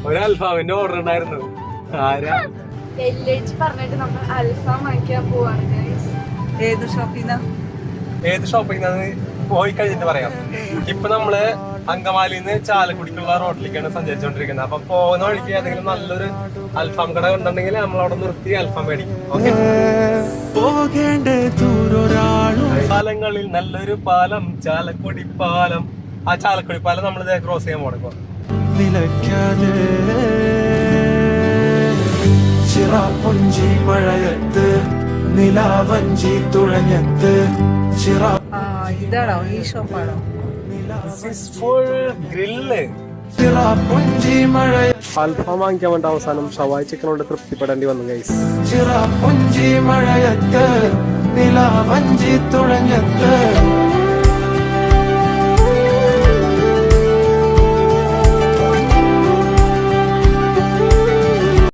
ഒരു അൽഫാമിന്റെ ഓർഡർ ഉണ്ടായിരുന്നു. ആരാ പറഞ്ഞിട്ട് നമ്മൾ അൽഫാം വാങ്ങിക്കാൻ പോവാണ്. ഏത് ഷോപ്പിംഗ് പോയി കഴിഞ്ഞിട്ട് പറയാം. ഇപ്പൊ നമ്മള് അങ്കമാലിന്ന് ചാലക്കുടിക്കുള്ള റോഡിലേക്കാണ് സഞ്ചരിച്ചുകൊണ്ടിരിക്കുന്നത്. അപ്പൊ പോകുന്ന വഴിക്ക് ഏതെങ്കിലും നല്ലൊരു അൽഫാം കട ഉണ്ടെങ്കിൽ നമ്മൾ അവിടെ നിർത്തി അൽഫാം മേടിക്കും. ഓക്കെ. സ്ഥലങ്ങളിൽ നല്ലൊരു പാലം, ചാലക്കുടി പാലം. ആ ചാലക്കുടി പാലം നമ്മൾ ക്രോസ് ചെയ്യാൻ പോകണം ഇപ്പൊ. ചിറാപുഞ്ചി മഴയത്ത് നിലാവഞ്ചി തുഴഞ്ഞത്ത് ഇതാണോ ഈ ഷോപ്പാണോ? ചിറാപുഞ്ചി മഴ അൽഫാം വാങ്ങിക്കാൻ വേണ്ട അവസാനം ഷവായി ചിക്കനോട് തൃപ്തിപ്പെടേണ്ടി വന്നു ഗൈസ്. ചിറാപുഞ്ചി മഴയത്ത് നിലാവഞ്ചി തുഴഞ്ഞത്ത്